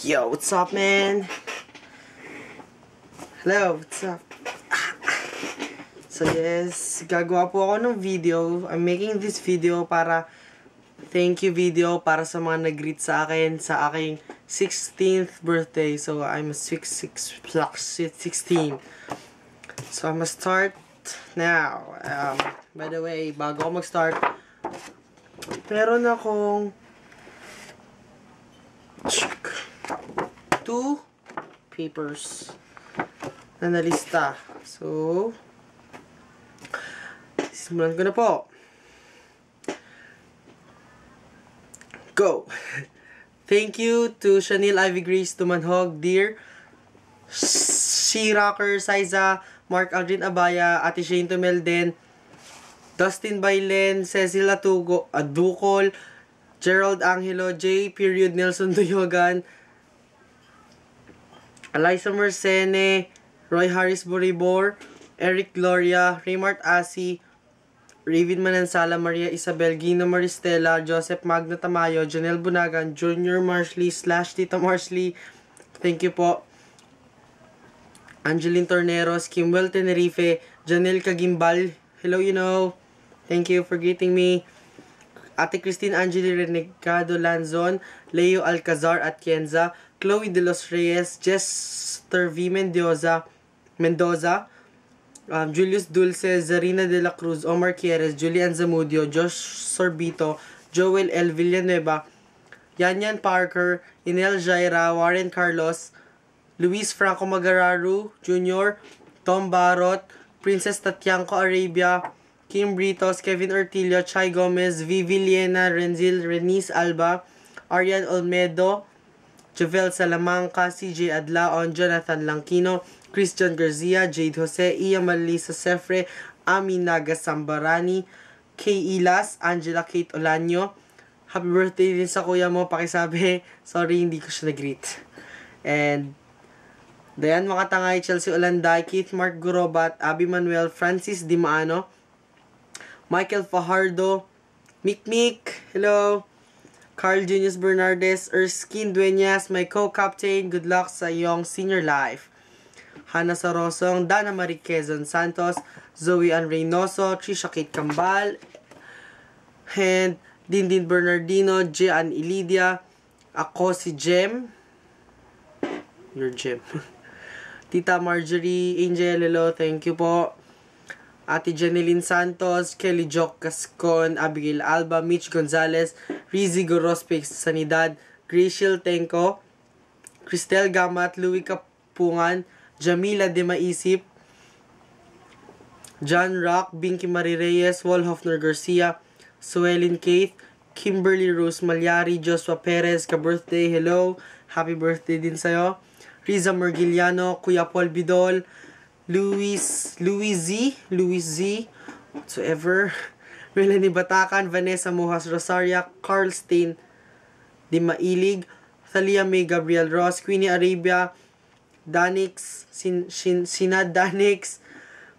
Yo, what's up, man? Hello, what's up? So yes, gagawa po ako ng video. I'm making this video para thank you video para sa mga nag-greet sa akin sa aking 16th birthday. So I'm 16. So I'm gonna start now. By the way, bago ako mag-start, meron akong 2 papers na nalista. So, simulan ko na po. Go! Thank you to Chanel Ivy Grace Tumanhog, Dear, Rocker Saiza, Mark Aldrin Abaya, Ate Shane Tumelden, Dustin Bailen, Cecil Adukol, Gerald Angelo, J. Nelson Duyogan, Eliza Mercene, Roy Harris Boribor, Eric Gloria, Raymart Asi, Raven Manansala, Maria Isabel, Gino Maristela, Joseph Magna Tamayo, Janelle Bunagan, Junior Marsley / Tita Marsley, thank you po. Angeline Torneros, Kimwell Tenerife, Janelle Kagimbal, hello thank you for greeting me. Ate Christine Angeli Renegado Lanzon, Leo Alcazar Atienza, Chloe De Los Reyes, Jester V. Mendoza, Julius Dulce, Zarina De La Cruz, Omar Quieres, Julian Zamudio, Josh Sorbito, Joel L. Villanueva, Yanyan Parker, Inel Jaira, Warren Carlos, Luis Franco Magararu Jr., Tom Barot, Princess Tatianco Arabia, Kim Britos, Kevin Ortillo, Chai Gomez, Vivi Liena, Renzil Renice Alba, Arian Olmedo, Jovel Salamanca, CJ Adlaon, Jonathan Langkino, Christian Garcia, Jade Jose, Iya Malisa Sefre, Ami Naga Sambarani, Kay Ilas, Angela Kate Olanyo. Happy birthday din sa kuya mo, pakisabi. Sorry, hindi ko siya nag-greet. And Dayan Makatangay, Chelsea Olanday, Keith Mark Gurobat, Abby Manuel, Francis Dimaano, Michael Fajardo, Mick, hello, Carl Junius Bernardes, Erskine Dueñas, my co-captain, good luck sa iyong senior life. Hannah Sarosong, Dana Marie Quezon Santos, Zoe Ann Reynoso, Trisha Kate Cambal, and Dindin Bernardino, Jean Ilidia, ako si Jem, your Jem, Tita Marjorie, Angel, hello, thank you po. Ate Janeline Santos, Kelly Jock Cascon, Abigail Alba, Mitch Gonzalez, Rizzy Gorospe Sanidad, Graciel Tenko, Cristel Gamat, Louie Kapungan, Jamila De Maisip, John Rock, Binky Marie Reyes, Wolhofner Garcia, Suelin Keith, Kimberly Rose Malyari, Joshua Perez, ka-birthday, hello, happy birthday din sa'yo. Riza Mergiliano, Kuya Paul Bidol, Louis Z, whatsoever, Melanie Batacan, Vanessa Mojas Rosaria, Carl Stain Di Mailig, Thalia May Gabriel Ross, Queenie Arabia, Danix, Sinad Danix,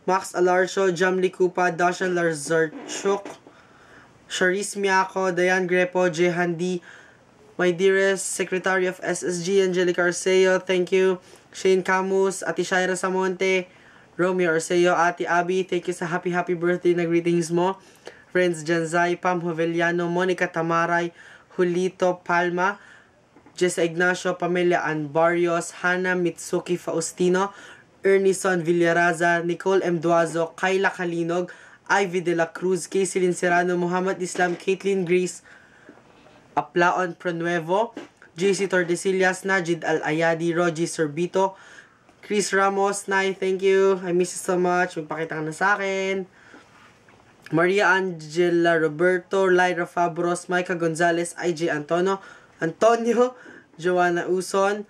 Max Alarcio, Jamli Kupa, Dashan Larzarchuk, Charisse Miako, Dayan Grepo, Jehan D, my dearest Secretary of SSG, Angelica Arceo, thank you. Shane Camus, Ate Shaira Samonte, Romeo Arceo, Ate Abby, thank you sa happy birthday na greetings mo. Friends Janzay, Pam Hoveliano, Monica Tamaray, Julito Palma, Jessa Ignacio, Pamela Ann Barrios, Hannah Mitsuki Faustino, Ernison Villaraza, Nicole M. Duazo, Kayla Kalinog, Ivy De La Cruz, Casey Lin Serrano, Muhammad Islam, Caitlin Grace, Aplaon Pronuevo, JC Tordesillas, Najid Al-Ayadi, Rogie Sorbito, Chris Ramos, Nay, thank you. I miss you so much. Magpakita ka na sa akin. Maria Angela Roberto, Lyra Fabros, Micah Gonzalez, IJ Antonio, Joanna Uson,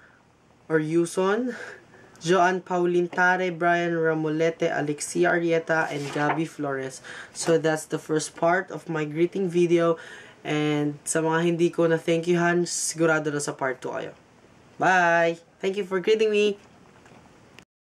Joan Pauline Tare, Brian Ramolete, Alexia Arieta, and Gabby Flores. So that's the first part of my greeting video. And sa mga hindi ko na thank you han, sigurado na sa part 2 kayo. Bye! Thank you for greeting me!